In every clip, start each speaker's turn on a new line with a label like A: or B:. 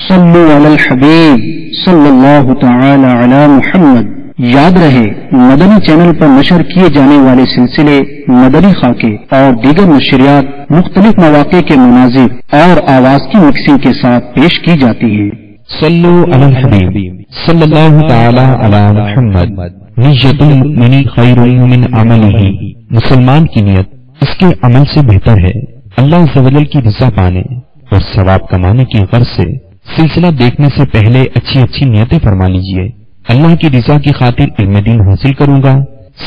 A: صلو علی الحبیب صلی اللہ تعالی علی محمد۔ یاد رہے مدنی چینل پر نشر کیے جانے والے سلسلے مدنی خاکے اور دیگر نشریات مختلف مواقع کے مناظر اور آواز کی مکسنگ کے ساتھ پیش کی جاتی ہیں۔
B: صلو علی الحبیب صلی اللہ تعالی علی محمد۔ نیت المؤمن خیر من عملہ، مسلمان کی نیت اس کے عمل سے بہتر ہے۔ اللہ عز و جل کی رضا پانے اور ثواب کمانے کی غرض سے سلسلہ دیکھنے سے پہلے اچھی اچھی نیتیں فرما لیجئے۔ اللہ کی رضا کی خاطر علم دین حاصل کروں گا،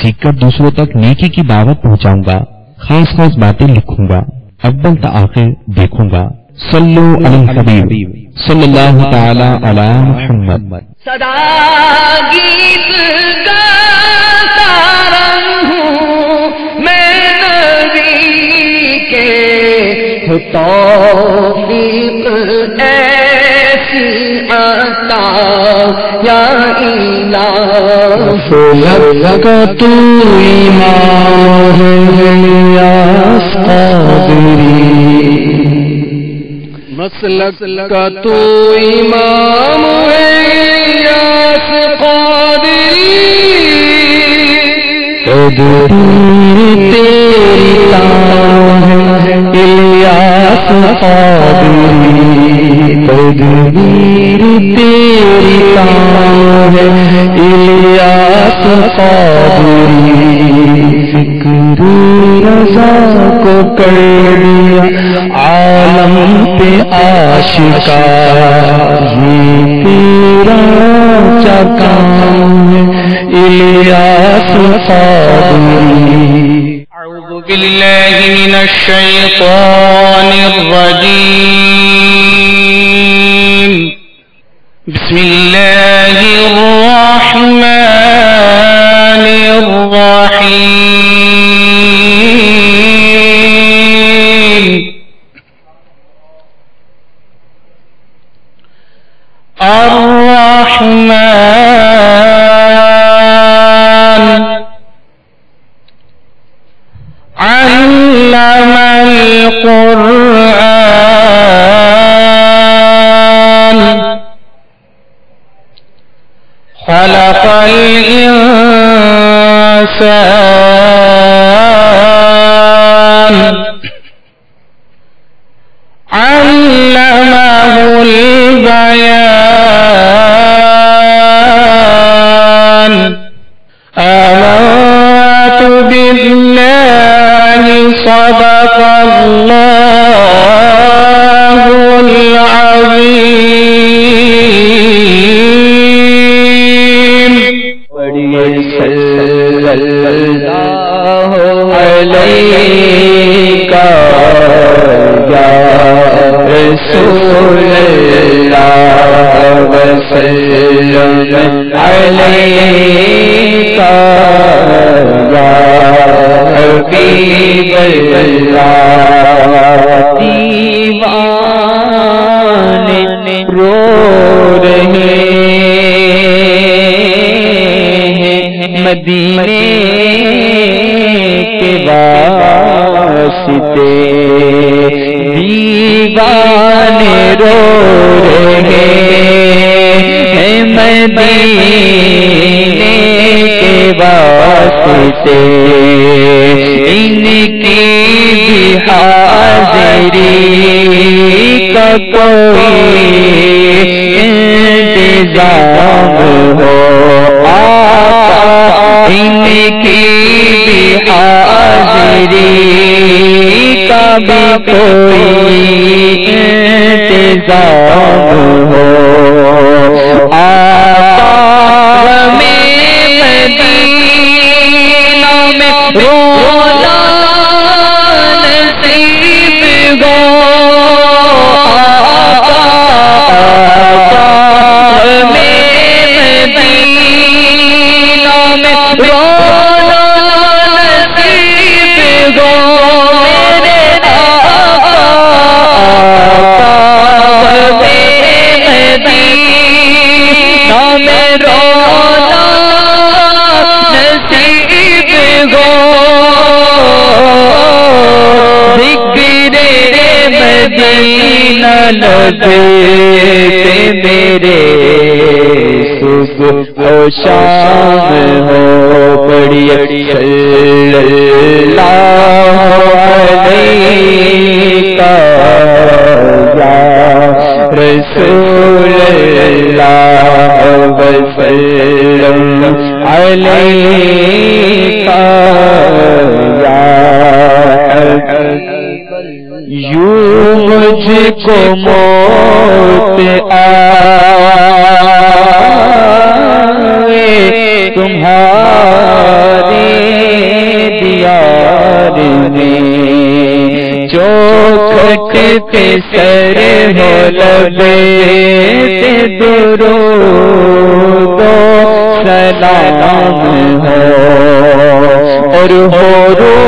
B: سیکھ کر دوسروں تک نیکی کی دعوت پہنچاؤں گا، خاص خاص باتیں لکھوں گا، اول تا آخر دیکھوں گا۔ صلو علی الحبیب صلی اللہ تعالی علی محمد۔
C: صدا گیت گاتا رہوں میں نبی کے، توفیق ایسی عطا یا الہ۔
A: فلک کا تو ایمان ہے الیاس قادری،
C: مسلک کا تو امام ہے الیاس قادری،
A: تدبیر تیری تان ہے الیاس قادری، تدبیر تیری تان ہے الیاس قادری، فکر رضا کو کر دیا عالم پہ آشکار، یہ تیرا کیا کام ہے الیاس قادری۔
C: اعوذ باللہ من الشیطان الرجیم، بسم اللہ الرحمن الرحیم۔ الرحمن علم القرآن، خلق الإنسان، علمه البيان، آمنت بالله صدق الله العظيم۔
A: صلی اللہ علیہ یا رسول اللہ، وسلم علیک یا حبیب اللہ۔ دیوانے رو رہے ہیں مدینے کے واسطے، دیوانے رو رہے ہیں مدینے کے واسطے، ان کی بھی حاضری کا کوئی انتظام ہو آقا، ان کی بھی حاضری کا بھی کوئی انتظام ہو آقا، میں مدینہ میں رونا نصیب ہو آقا، میں مدینہ میں رونا نصیب ہو میرے آقا، میں مدینہ میں رونا نصیب ہو، ذکر مدینہ لگے
C: میرے صبح و شام ہو پڑھیے صلی اللہ علیہ یا رسول اللہ وسلم علیہ یا یوں مجھ کو موت آئے تمہارے دیار میں چوکھٹ پہ سر ہو لبے درود و سلام ہو اور ہو روح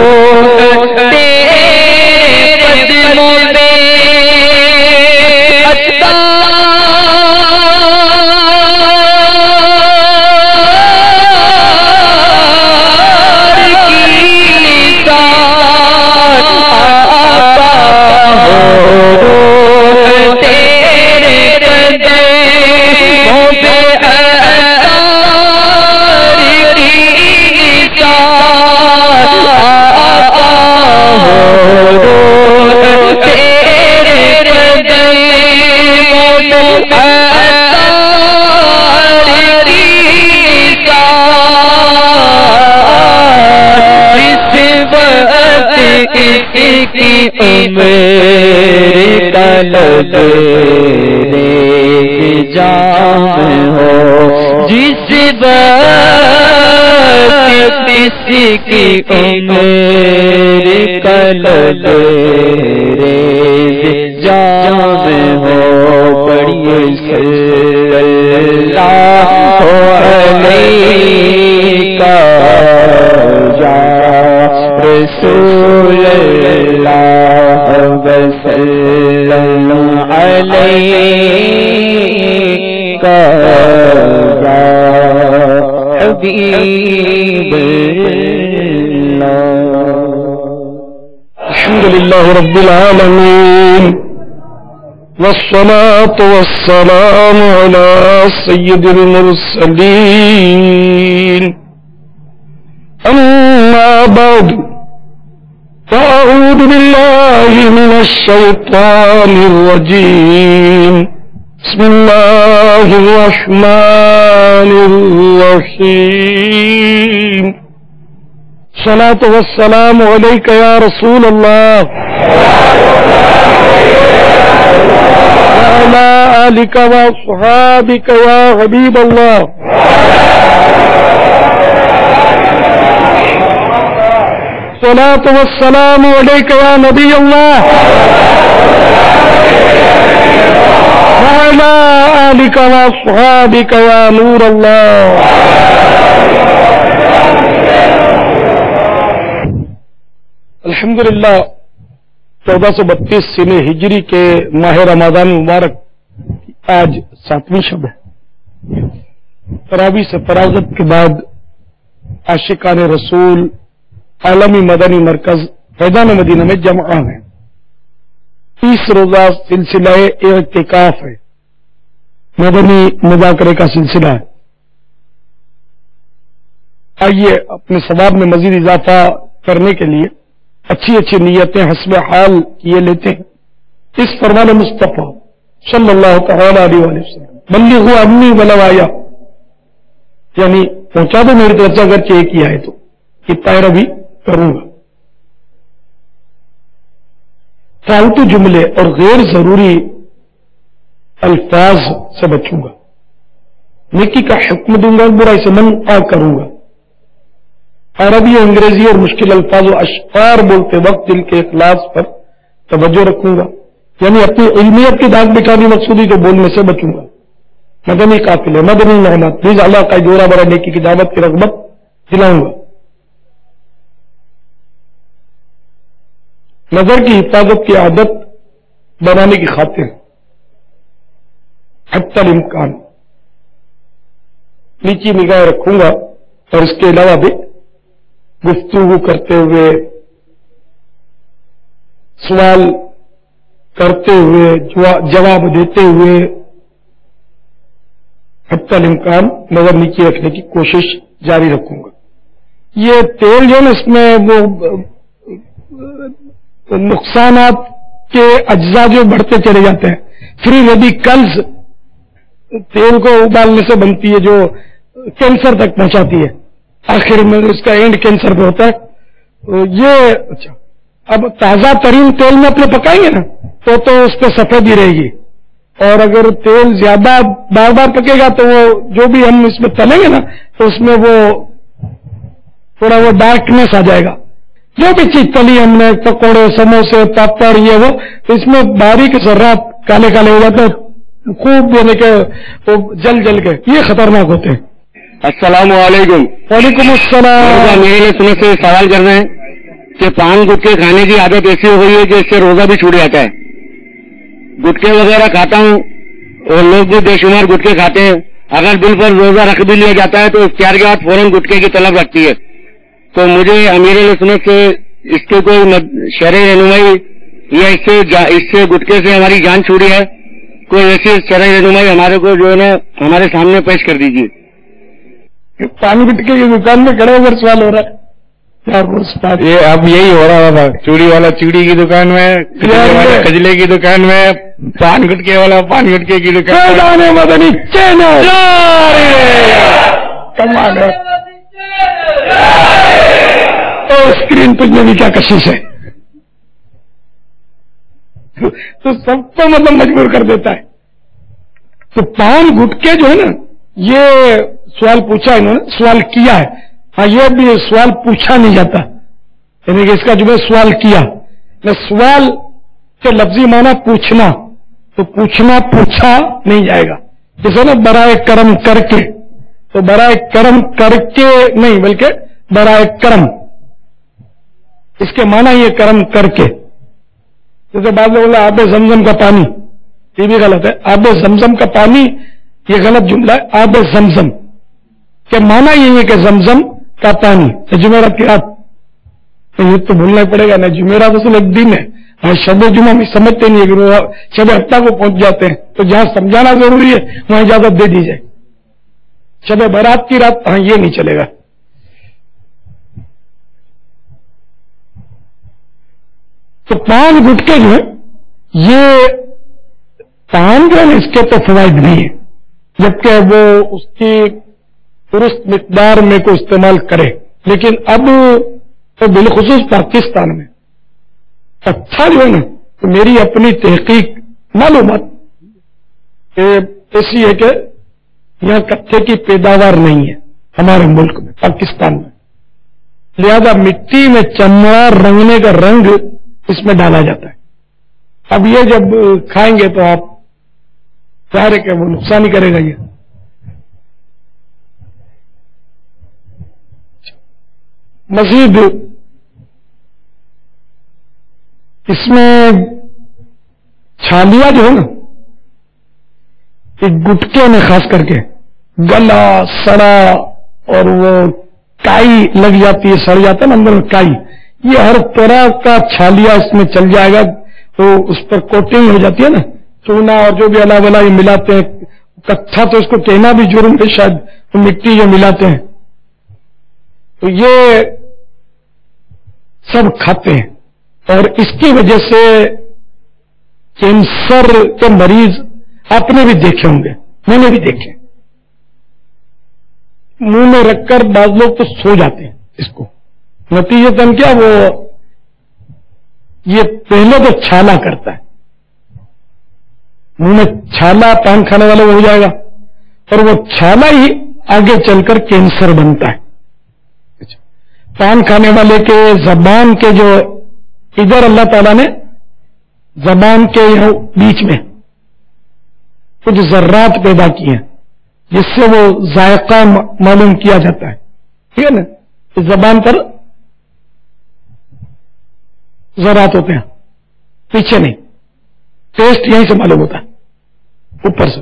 C: جام ہو جس وقت کسی کی عمر قلب جام ہو پڑھیے صلی اللہ علیہ یا رسول اللہ وسلم علیہ یا حبیب اللہ.
D: الحمد للہ رب العالمین والصلاة والسلام على سید المرسلین اما بعد فأعوذ بالله من الشيطان الرجيم بسم الله الرحمن الرحيم الصلاة والسلام عليك يا رسول الله وعلى آلك وأصحابك يا حبيب الله الصلاة والسلام عليك يا نبي الله وعلى آلك وأصحابك يا نور الله. الحمدللہ 1432 سنہ ہجری کے ماہ رمضان مبارک آج 7ویں شب ہے. تراویح سے فراغت کے بعد عاشقان رسول عالمی مدنی مرکز فیضان مدینہ میں جمع ہیں. 30 روزہ سلسلہ اعتکاف ہے، مدنی مذاکرے کا سلسلہ ہے. آئیے اپنے ثواب میں مزید اضافہ کرنے کے لیے اچھی اچھی نیتیں حسب حال کیے لیتے ہیں. اس فرمان مصطفیٰ صلی اللہ تعالی علیہ وسلم بلغوا انی ولو آیا، یعنی پہنچا دو میری طرف سے اگرچہ ایک ہی آئے تو یہ پیروی کروں گا. فالتو جملے اور غیر ضروری الفاظ سے بچوں گا. نیکی کا حکم دوں گا، برائی سے منع کروں گا. عربی انگریزی اور مشکل الفاظ و اشعار بولتے وقت دل کے اخلاص پر توجہ رکھوں گا، یعنی اپنی علمیت کی داغ بٹھانی مقصودی کے بولنے سے بچوں گا. مدنی قافلے، مدنی نعمت، پلیز اللہ کا جوڑا برا نیکی کی دعوت کی رغبت دلاؤں گا. نظر کی حفاظت کی عادت بنانے کی خاطر حتی الامکان نیچی نگاہ رکھوں گا، اور اس کے علاوہ بھی گفتگو کرتے ہوئے، سوال کرتے ہوئے، جواب دیتے ہوئے، हत्ता इम्कान नजर नीचे रखने की कोशिश जारी रखूंगा। ये तेल जो है ना, इसमें वो नुकसानात के अज्जा जो बढ़ते चले जाते हैं। फ्री रेडिकल्स तेल को उबालने से बनती है जो कैंसर तक पहुंचाती है, आखिर में इसका एंड कैंसर पे होता है। तो ये अच्छा, अब ताजा तरीन तेल में अपने पकाएंगे ना तो उस पर सफेदी रहेगी, और अगर तेल ज्यादा बार बार पकेगा तो वो जो भी हम इसमें तलेंगे ना तो उसमें वो थोड़ा वो डार्कनेस आ जाएगा। जो भी चीज तली हमने, पकौड़े, समोसे, पापड़, ये वो, तो इसमें बारीक जर्रात काले काले हो जाते हैं, खूब यानी कि वो जल के, ये खतरनाक होते हैं।
E: अस्सलाम वालेकुम।
D: वालेकुम अस्सलाम।
E: मेरे सुनने से सवाल कर रहे हैं कि पान गुटके खाने की आदत ऐसी हो गई है कि इससे रोजा भी छूट जाता है। गुटके वगैरह खाता हूँ और लोग भी बेशुमार गुटके खाते हैं। अगर बिल पर रोजा रख भी लिया जाता है तो इफ्तार के बाद फौरन गुटके की तलब रखती है। तो मुझे अमीर सुन्नत से इसके कोई शरई रहनुमाई या इससे गुटके से हमारी जान छूटी है, कोई ऐसी शरई रहनुमाई हमारे को जो है ना हमारे सामने पेश कर दीजिए।
D: पान गुटके की दुकान में खड़े होकर सवाल हो रहा है
E: ये अब यही हो रहा था। चूड़ी वाला चूड़ी की दुकान में, खजले की दुकान में, पान गुटके वाला पान गुटके की दुकान में।
D: मदनी चैनल कमाल है। तो स्क्रीन पर भी क्या कशिश है, तो सबको मतलब मजबूर कर देता है। तो पान गुटके जो है ना, ये सवाल पूछा इन्होंने, सवाल किया है। हाँ, ये भी सवाल पूछा नहीं जाता, यानी कि इसका जो है सवाल किया न, सवाल के लफ्जी माना पूछना, तो पूछना पूछा नहीं जाएगा। जैसे ना बराए करम करके, तो बराए करम करके नहीं बल्कि बराए करम, इसके माना ये करम करके। जैसे बाद में बोला आबे जमजम का पानी, ये भी गलत है। आबे जमजम का पानी ये गलत जुमला है। आबे जमजम के माना ये है कि जमजम का पानी। जुमेरात की रात, तो ये तो भूलना पड़ेगा ना, जुमेरात असल एक दिन है। हाँ, शब जुमा में समझते नहीं है, शब हफ्ता को पहुंच जाते हैं, तो जहां समझाना जरूरी है वहां इजाजत दे दी जाए। शब बारात की रात, हाँ ये नहीं चलेगा। तो पान गुटके जो है, ये पान जो है ना, इसके तो फवाइद नहीं है, जबकि वो उसकी दुरुस्त मिकदार में को इस्तेमाल करे। लेकिन अब तो बिलखुसूस पाकिस्तान में अच्छा जो है ना, तो मेरी अपनी तहकीक मालूमात ऐसी है कि यहां कच्चे की पैदावार नहीं है हमारे मुल्क में, पाकिस्तान में। लिहाजा मिट्टी में चमड़ा रंगने का रंग इसमें डाला जाता है। अब ये जब खाएंगे तो आप जाहिर है कि वो नुकसान ही करेगा। ये मजीद इसमें छालिया जो है ना, एक गुटके में खास करके गला सड़ा और वो काई लग जाती है, सड़ जाता है ना अंदर काई, ये हर तरह का छालिया इसमें चल जाएगा। तो उस पर कोटिंग हो जाती है ना, चूना और जो भी अला वला ये मिलाते हैं, कच्चा तो इसको कहना भी जुर्म है शायद, तो मिट्टी जो मिलाते हैं, तो ये सब खाते हैं। और इसकी वजह से कैंसर के मरीज आपने भी देखे होंगे, मैंने भी देखे, मुंह में रखकर बाज लोग तो सो जाते हैं इसको। नतीजतन क्या, वो ये पहले तो छाला करता है, मुंह में छाला पान खाने वाले हो जाएगा, और वो छाला ही आगे चलकर कैंसर बनता है। पान खाने वाले के जबान के जो इधर अल्लाह ताला ने जबान के यहां बीच में कुछ जर्रात पैदा किए हैं, जिससे वो जायका मालूम किया जाता है, ठीक है ना। इस जबान पर जर्रात होते हैं, पीछे नहीं, टेस्ट यहीं से मालूम होता है, ऊपर से।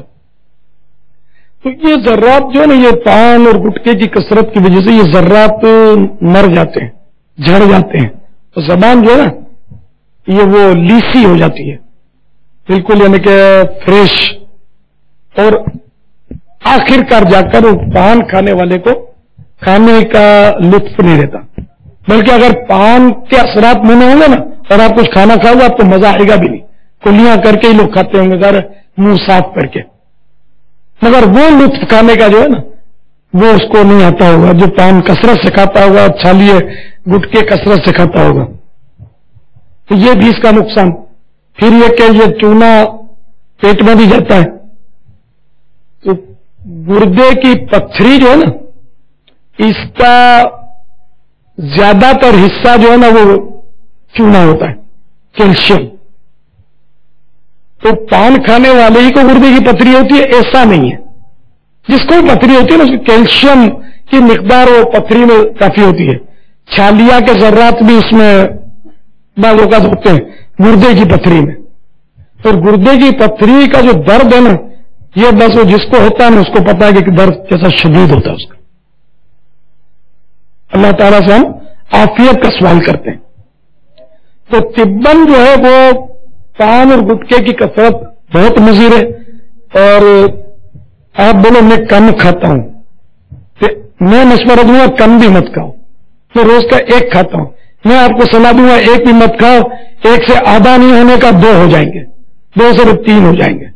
D: तो ये जर्रात जो है ना, ये पान और गुटके की कसरत की वजह से ये जर्रात मर जाते हैं, झड़ जाते हैं। तो जबान जो है ना, ये वो लीसी हो जाती है बिल्कुल, यानी कि फ्रेश। और आखिरकार जाकर वो पान खाने वाले को खाने का लुत्फ नहीं रहता। बल्कि अगर पान के असरात मुंह में होंगे ना और आप कुछ खाना खाओगे आपको मजा आएगा भी नहीं, कुलियां करके ही लोग खाते होंगे घर मुंह साफ करके, मगर वो लुत्फ खाने का जो है ना वो उसको नहीं आता होगा जो पान कसरत से खाता होगा, छालिए गुटके कसरत से खाता होगा। तो ये भी इसका नुकसान। फिर ये कि ये चूना पेट में भी जाता है, तो गुर्दे की पथरी जो है ना इसका ज्यादातर हिस्सा जो है ना वो चूना होता है, कैल्शियम। तो पान खाने वाले ही को गुर्दे की पथरी होती है ऐसा नहीं है। जिसको पथरी होती है ना उसकी कैल्शियम की मिकदार वो पथरी में काफी होती है। छालिया के जर्रात भी उसमें बाल औकात होते हैं गुर्दे की पथरी में। और गुर्दे की पथरी का जो दर्द है ना ये बस वो जिसको होता है ना उसको पता है कि दर्द कैसा शदीद होता है उसका। अल्लाह ताला से हम आफियत का सवाल करते हैं। तो तिब्बन जो है वो पान और गुटके की कसरत बहुत मुज़िर है। और आप बोलो मैं कम खाता हूं, तो मैं मशवरा दूंगा कम भी मत खाओ, मैं रोज का एक खाता हूं। मैं आपको सलाह दूंगा एक भी मत खाओ, एक से आधा नहीं होने का दो हो जाएंगे, दो से तीन हो जाएंगे।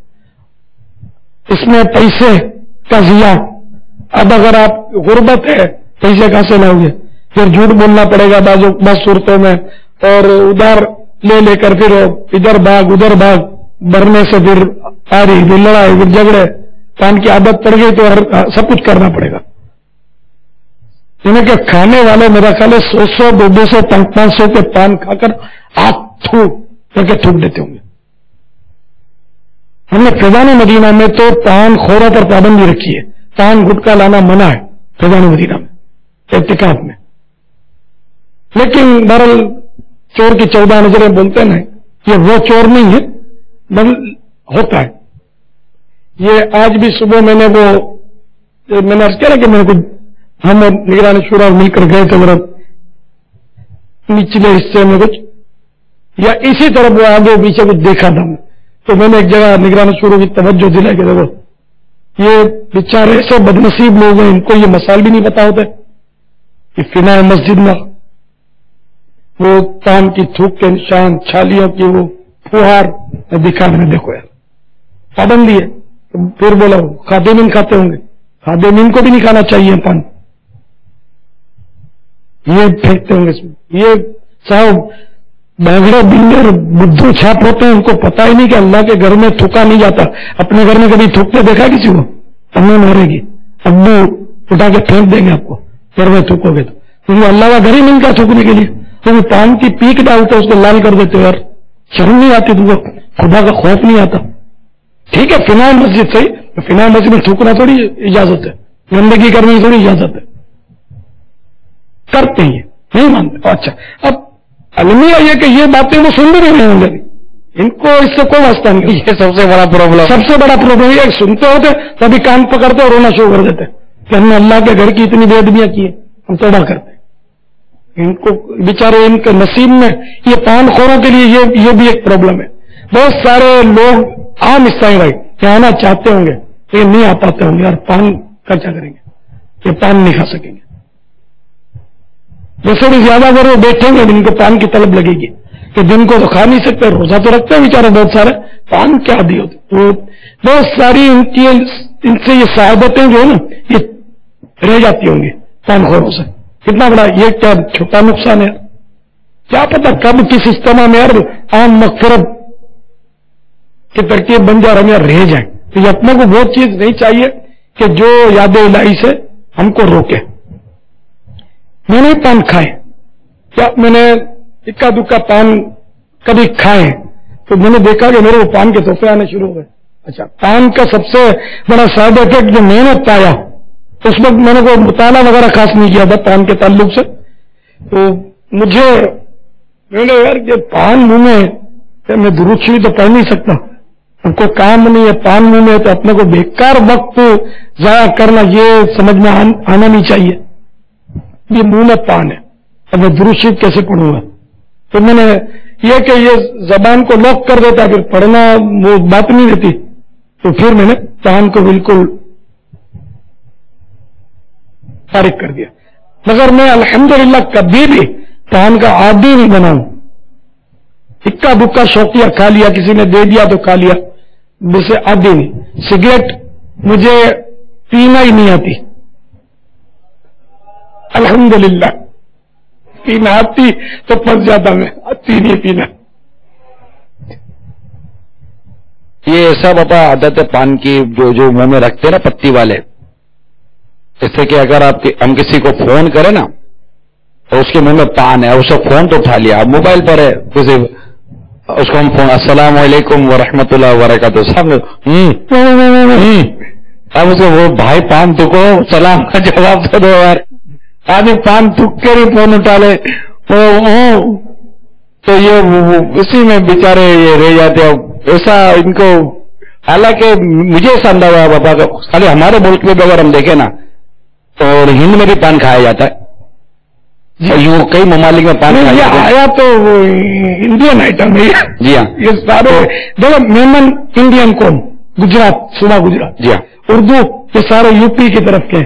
D: इसमें पैसे का जिया। अब अगर आप गुर्बत है पैसे कहां से लाओगे, फिर झूठ बोलना पड़ेगा बस सूरतों में, और उधार ले लेकर फिर इधर भाग उधर भाग, भरने से फिर आ रही फिर लड़ाई फिर झगड़े। पान की आदत पड़ गई तो सब कुछ करना पड़ेगा। इन्हें क्या खाने वाले मेरा ख्याल है 100 200 500 के पान खाकर आग थू करके थूक देते होंगे। हमने फैजान मदीना में तो पान खोरों पर पाबंदी रखी है, पान गुटखा लाना मना है फैजान मदीना में एहतिकाफ में। लेकिन बहरहाल चोर की 14 नजरें बोलते हैं ना, ये वो चोर नहीं है बल होता है। ये आज भी सुबह मैंने अर्ज किया ना कि मेरे को हम और निगरानी शूरा मिलकर गए थे मेरा निचले हिस्से में कुछ या इसी तरफ वो आगे पीछे कुछ देखा था, तो मैंने एक जगह निगरानी शूरा की तवज्जो दिलाई कि देखो ये बेचारे ऐसे बदनसीब लोग हैं, इनको ये मसाल भी नहीं पता होते कि फिना मस्जिद में वो पान की थूक के निशान, छालियों की वो फुहार दिखाने में देखो यार पाबंदी है। तो फिर बोला खादेमीन खाते होंगे, खादेमीन को भी नहीं खाना चाहिए पान, ये फेंकते होंगे इसमें। ये साहब बागड़े बिल्ले बुद्धू छाप होते हैं, उनको पता ही नहीं कि अल्लाह के घर में थूका नहीं जाता। अपने घर में कभी थूकते देखा किसी को? अम्मी मारेगी, अब्बू उठा के फेंक देंगे आपको घर में थूकोगे तो, क्योंकि अल्लाह का घर ही मिलता थूकने के लिए। तो पान की पीक डालते उसको लाल कर देते हो यार, शर्म नहीं आती तुमको, खुदा का खौफ नहीं आता। ठीक है फिना मस्जिद सही, तो फिना मस्जिद में थूकना थोड़ी इजाजत है, गंदगी करने की थोड़ी इजाजत है, करते ही नहीं मानते। अच्छा अब अलमिया ये कि ये बातें वो सुन भी नहीं होंगे, इनको इससे कोई वास्ता नहीं। ये सबसे बड़ा प्रॉब्लम ये सुनते होते तभी कान पकड़ते और रोना शुरू कर देते कि हमने अल्लाह के घर की इतनी बेअदबियां की है, हम तौबा करते। इनको बेचारे इनके नसीब में ये पान खोरों के लिए ये भी एक प्रॉब्लम है। बहुत सारे लोग आम ईसाई भाई कि आना चाहते होंगे लेकिन नहीं आ पाते होंगे, यार पान का क्या करेंगे, ये पान नहीं खा सकेंगे। जैसे भी ज्यादा अगर वो बैठेंगे इनको पान की तलब लगेगी कि दिन को तो खा नहीं सकते, रोजा तो रखते हैं बेचारे बहुत सारे, पान क्या दी होती। तो बहुत सारी इनसे ये शहादतें जो है ना ये रह जाती होंगी पानखोरों से। कितना बड़ा ये क्या छोटा नुकसान है, क्या पता कब किस इज्तिमा में यार आम मगफिरत की तरकीब बन जाए, हम यार रह जाए। तो ये अपने को वो चीज नहीं चाहिए कि जो याद इलाही से हमको रोके। मैंने पान खाए, क्या मैंने इक्का दुक्का पान कभी खाए तो मैंने देखा कि मेरे को पान के तोहफे आने शुरू हो गए। अच्छा पान का सबसे बड़ा साइड इफेक्ट जो मैंने पाया उस वक्त मैंने कोई मुताला वगैरह खास नहीं किया था पान के ताल्लुक से, तो मैंने यार ये पान मुंह में मैं दुरूद शरीफ तो पढ़ नहीं सकता, हमको काम नहीं है, पान मुंह में तो अपने को बेकार वक्त जाया करना ये समझ में आना नहीं चाहिए। ये मुंह में पान है, अब मैं दुरूद शरीफ कैसे पढ़ूंगा? तो मैंने ये कि ये जबान को लॉक कर देता, फिर पढ़ना वो बात नहीं रहती। तो फिर मैंने पान को बिल्कुल फारिग कर दिया। मगर मैं अल्हम्दुलिल्लाह कभी भी पान का आदी नहीं बना हूं। इक्का दुक्का शौकिया खा लिया, किसी ने दे दिया तो खा लिया, वैसे आदी नहीं। सिगरेट मुझे पीना ही नहीं आती, अल्हम्दुलिल्लाह। पीना आती तो फंस जाता मैं, आती नहीं पीना।
F: ये सब अपना आदत है पान की, जो मुंह में रखते हैं ना पत्ती वाले, इससे कि अगर हम किसी को फोन करें ना तो उसके मुंह में पान है, उसको फोन तो उठा लिया, अब मोबाइल पर है, किसी उसको हम फोन अस्सलाम वालेकुम व रहमतुल्लाह व बरकातुहू सामने अब उसको वो भाई पान तुको सलाम का जवाब तो दो यार, आदमी पान थूक के ही फोन उठा ले तो ये उसी में बेचारे ये रह जाते हैं। ऐसा इनको, हालांकि मुझे ऐसा अंदाजा है बाबा का, खाली हमारे मुल्क में भी अगर हम देखें ना तो हिंद में भी पान खाया जाता है, यूं कई ममालिक में पान खाया जाता है।
D: आया तो इंडियन आइटम है
F: जी हाँ,
D: ये सारे देखो मेमन इंडियन कौन, गुजरात, सूबा गुजरात,
F: जी हाँ,
D: उर्दू ये सारे यूपी की तरफ के,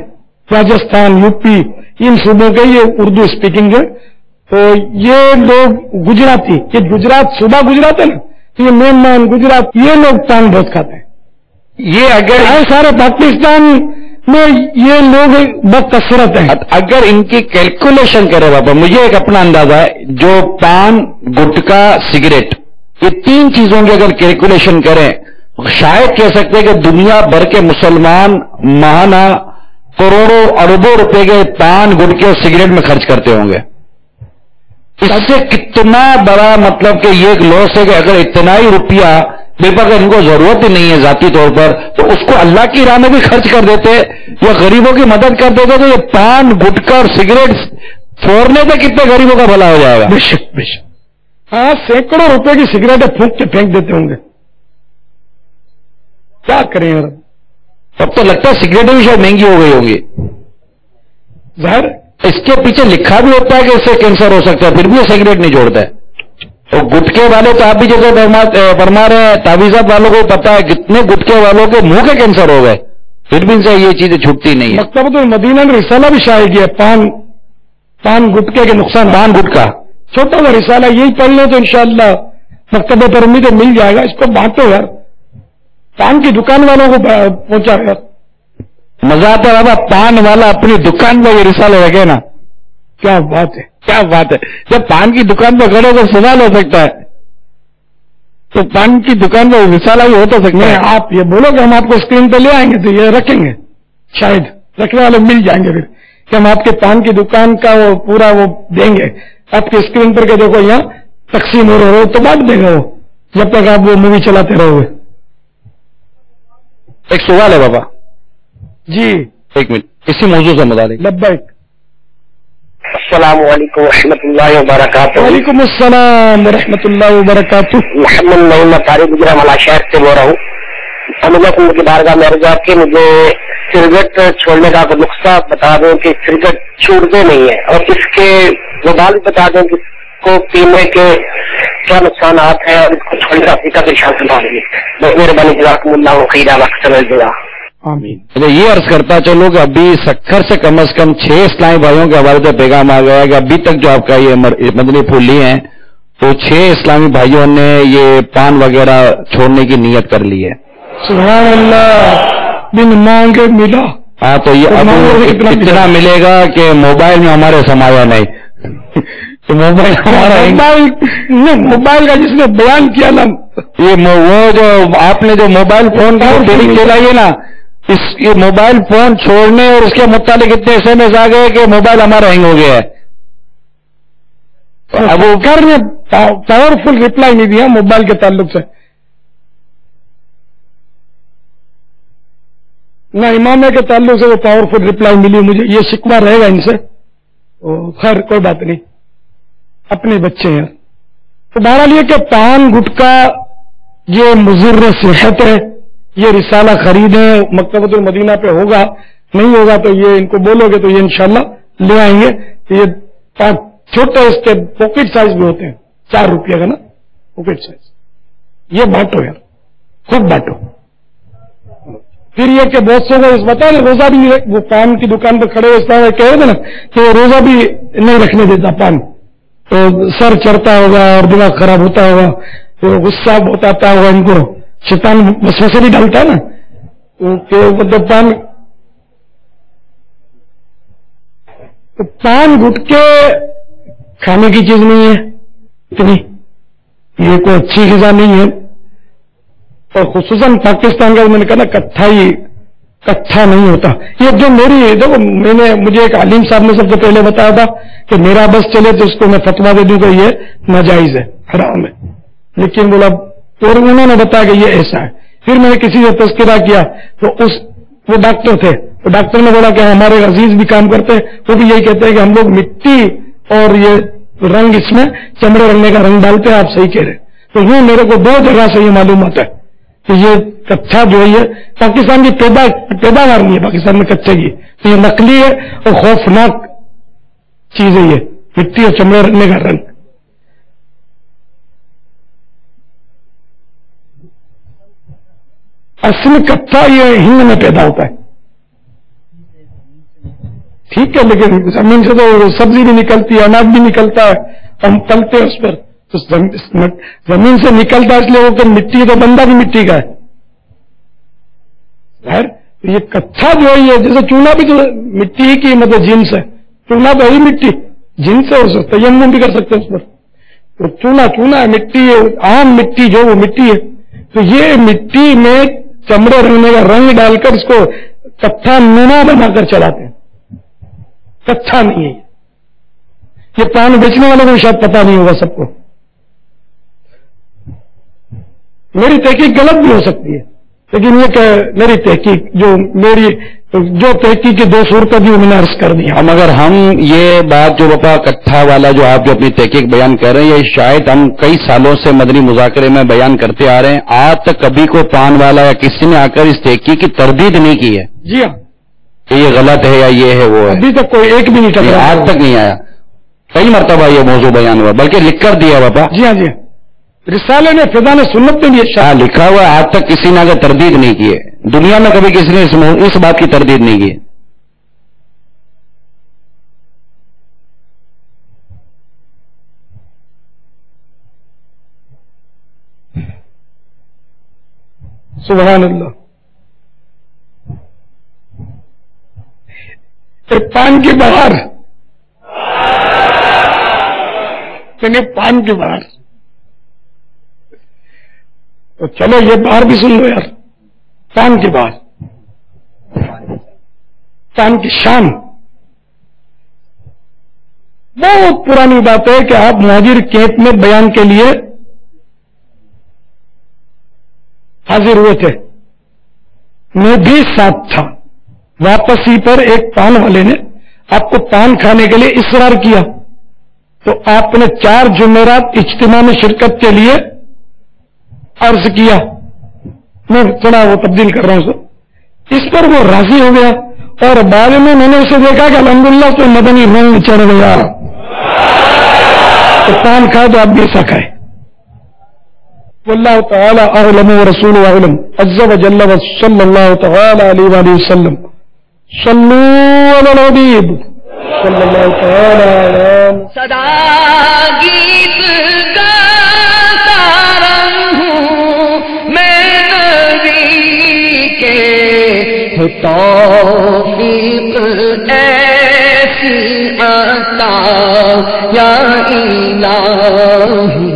D: राजस्थान, यूपी, इन सूबों के ये उर्दू स्पीकिंग है। तो ये लोग गुजराती, ये गुजरात सूबा गुजरात है ना, तो ये मेमन गुजरात, ये लोग पान बहुत खाते हैं। ये अगर सारे पाकिस्तान में ये लोग बकसरत हैं।
F: अगर इनकी कैलकुलेशन करें बाबा, मुझे एक अपना अंदाजा है, जो पान, गुटखा, सिगरेट, ये तीन चीजों की अगर कैलकुलेशन करें, शायद कह सकते हैं कि दुनिया भर के मुसलमान माहाना करोड़ों अरबों रुपए के पान, गुटखे और सिगरेट में खर्च करते होंगे। इससे कितना बड़ा मतलब कि ये एक लॉस है कि अगर इतना ही रुपया बिल्कुल अगर इनको जरूरत ही नहीं है जाती तौर पर, तो उसको अल्लाह की राह में भी खर्च कर देते या गरीबों की मदद कर देते, तो ये पान, गुटखा और सिगरेट फोड़ने से कितने गरीबों का भला हो जाएगा।
D: बेशक बेशक, हाँ, सैकड़ों रुपए की सिगरेटें फूंक के फेंक देते होंगे। क्या करें यार,
F: तब तो लगता है सिगरेटें भी शायद महंगी हो गई होंगी।
D: जाहिर
F: इसके पीछे लिखा भी होता है कि इससे कैंसर हो सकता है, फिर भी ये सिगरेट नहीं जोड़ता है। तो गुटखे वाले तो आप भी जैसे फरमा रहे हैं, तावीज़ात वालों को पता है कितने गुटखे वालों के मुंह के कैंसर हो गए, फिर भी इनसे ये चीजें छूटती नहीं है।
D: मकतबतुल मदीना ने रिसाला भी शाये किया, पान गुटखे के नुकसान,
F: पान गुटखा
D: छोटा सा रिसाला, यही पढ़ ले तो इंशाअल्लाह मकतबे पर उम्मीद मिल जाएगा। इसको बांटो यार, पान की दुकान वालों को पहुंचा यार।
F: मजा आता है बाबा, पान वाला अपनी दुकान पर ये रिसाला रखे ना,
D: क्या बात है,
F: क्या बात है। जब पान की दुकान पर खड़े तो सवाल हो सकता है, तो पान की दुकान पर रिसाला भी हो तो सकता है।
D: आप ये बोलो कि हम आपको स्क्रीन पे ले आएंगे तो ये रखेंगे, शायद रखने वाले मिल जाएंगे फिर कि हम आपके पान की दुकान का वो पूरा वो देंगे आपके स्क्रीन पर के, देखो यहाँ तकसीम हो रहा हो तो बांट देगा वो, जब तक आप वो मूवी चलाते रहोगे।
F: एक सवाल है बाबा
D: जी,
F: एक मिनट, इसी मौजूद से मुताबिक।
D: लब्बैक।
E: अस्सलाम वालेकुम रहमतुल्लाहि व बरकातुहू।
D: वालेकुम अस्सलाम व रहमतुल्लाहि व बरकातुहू।
E: मोहम्मद नईम तारिक गुजरावाला शहर से बोल रहा हूँ। अल्लाह की बारगाह में अर्ज़ है कि मुझे सिगरेट छोड़ने का नुस्खा बता दें कि सिगरेट छूटते नहीं है, और इसके वबाल भी बता दें कि इसको पीने के क्या नुकसान है और इसको छोड़ने का तरीका भी शामिल बता देंगे। बहुत मेहरबानी, जज़ाकुमुल्लाहु खैरा व अहसनल जज़ा।
D: आमीन।
F: ये अर्ज करता चलो कि अभी सक्खर से कम 6 इस्लामी भाइयों के हवाले से पैगाम आ गया कि अभी तक जो आपका ये मदनी फूल लिए हैं तो 6 इस्लामी भाइयों ने ये पान वगैरह छोड़ने की नियत कर ली है।
D: सुभान अल्लाह, बिन मांगे मिला।
F: हाँ, तो ये अब इतना मिलेगा कि मोबाइल में हमारे समाया नहीं तो मोबाइल हमारा
D: मोबाइल का जिसने बयान किया ना,
F: ये वो जो आपने जो मोबाइल फोन की ट्रेनिंग चलाई है ना, ये मोबाइल फोन छोड़ने और उसके मुतालिक इतने SMS आ गए कि मोबाइल हमारा हैंग हो गया है।
D: अब वो कर ने पावरफुल रिप्लाई नहीं दिया मोबाइल के ताल्लुक से, ना इमामे के ताल्लुक से वो पावरफुल रिप्लाई मिली मुझे, ये शिकवा रहेगा इनसे। खैर कोई बात नहीं, अपने बच्चे हैं। तो बहरहाल ये कि पान गुटखा ये मुज़िर सेहत है, ये रिसाला खरीदें, मकतबतुल मदीना पे होगा, नहीं होगा तो ये इनको बोलोगे तो ये इंशाल्लाह ले आएंगे। ये 5 छोटे इसके पॉकेट साइज भी होते हैं, 4 रुपये का ना पॉकेट साइज, ये बांटो यार, खूब बांटो। फिर ये कि बहुत से लोग बता रहे रोजा भी नहीं, वो पान की दुकान पर खड़े हुए कह रहे थे ना कि रोजा भी नहीं रखने देता पान, तो सर चढ़ता होगा और दिमाग खराब होता होगा, तो गुस्सा बताता होगा इनको, शैतान वसवसे भी डालता है ना कि मतलब पान गुटके खाने की चीज नहीं है इतनी, ये कोई अच्छी ग़िज़ा नहीं है। और खुसूसन पाकिस्तान का मैंने कहा ना कट्ठा नहीं होता। ये जो मेरी देखो, मुझे एक आलिम साहब ने सबसे पहले बताया था कि मेरा बस चले तो उसको मैं फतवा दे दूं कि ये नाजायज है, हराम है, लेकिन बोला, और उन्होंने बताया कि ये ऐसा है। फिर मैंने किसी से तज़किरा किया तो वो डॉक्टर थे, तो डॉक्टर ने बोला कि हमारे अजीज भी काम करते हैं, वो भी यही कहते हैं कि हम लोग मिट्टी और ये रंग इसमें चमड़े रंगने का रंग डालते हैं, आप सही कह रहे। तो यूं मेरे को 2 जगह से ये मालूम होता है कि ये कच्चा जो है पाकिस्तान की पैदावार नहीं है, पाकिस्तान में कच्चे की, तो ये नकली है और खौफनाक चीज है ये मिट्टी और चमड़े रंगने का रंग। असली कच्चा ये हिंद में पैदा होता है, ठीक है, लेकिन जमीन से तो सब्जी भी निकलती है, अनाज भी निकलता है, हम पलते हैं उस पर, तो जमीन से निकलता है, इसलिए वो कि मिट्टी तो बंदा भी मिट्टी का है। ये कच्चा जो है, ये जैसे चूना भी तो मिट्टी की मतलब जिन्स है, चूना तो ही मिट्टी जिन्स है, उसे तयम्मुम भी कर सकते हैं उस पर, तो चूना है, मिट्टी है, आम मिट्टी जो वो मिट्टी है। तो ये मिट्टी में चमड़े रंगने का रंग डालकर इसको कच्चा नुमा बनाकर चलाते हैं, कच्चा नहीं है। ये पान बेचने वालों को शायद पता नहीं होगा सबको, मेरी तहकीक गलत भी हो सकती है, लेकिन ये मेरी तहकीक जो तहकीक की 2 सूरतें भी मैंने अर्ज कर दी।
F: हम अगर हम ये बात जो बापा कट्ठा वाला जो आप जो अपनी तहकीक बयान कर रहे हैं, ये शायद हम कई सालों से मदनी मुज़ाकरे में बयान करते आ रहे हैं, आज तक कभी कोई पान वाला या किसी ने आकर इस तहकीक की तरदीद नहीं की है।
D: जी हाँ,
F: ये गलत है या ये है वो है,
D: अभी तक कोई एक भी नहीं टकरा,
F: आज तक नहीं आया। कई मरतबा ये मौजूद बयान हुआ, बल्कि लिख कर दिया बापा।
D: जी हाँ, जी हाँ, रिसाले ने फिजान सुन्नत में भी
F: लिखा हुआ, आज तक किसी ने अगर तरदीद नहीं की है, दुनिया में कभी किसी ने इस बात की तरदीद नहीं की है।
D: सुभान अल्लाह। पान की बहार, पान की बहार, तो चलो ये बाहर भी सुन लो यार, पान की बात, पान की शान। बहुत पुरानी बात है कि आप मुहाजिर कैंप में बयान के लिए हाजिर हुए थे, मैं भी साथ था। वापसी पर एक पान वाले ने आपको पान खाने के लिए इसरार किया, तो आपने 4 जुमेरात इज्तिमा में शिरकत के लिए अर्ज किया, मैं थोड़ा वो तब्दील कर रहा हूं सर। इस पर वो राजी हो गया और बाद में मैंने उसे देखा कि अल्हम्दुलिल्लाह तो मदनी रंग चढ़ गया, तो पान खाए तो आप भी ऐसा खाए। वल्लाहु तआला अअलम व रसूलुहु अअलम अज़्ज़ा व जल्ला व सल्लल्लाहु तआला अलैहि वसल्लम। सल्लू अलल हबीब सल्लल्लाहु तआला अलैहि।
C: सदा गीत गाता रहूं मैं नबी के, तौफीक ऐसी अता या इलाही।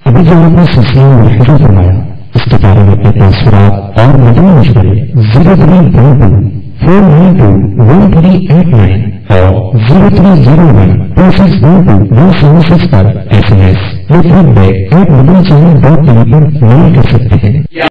B: अभी जो आपने सिलसिला महफूज फरमाया, इसके बारे में अपने तअस्सुरात और मदनी मशवरे 032413889 और 03012692 पर SMS या फीडबैक@madanichannel.com पर मेल कर सकते हैं।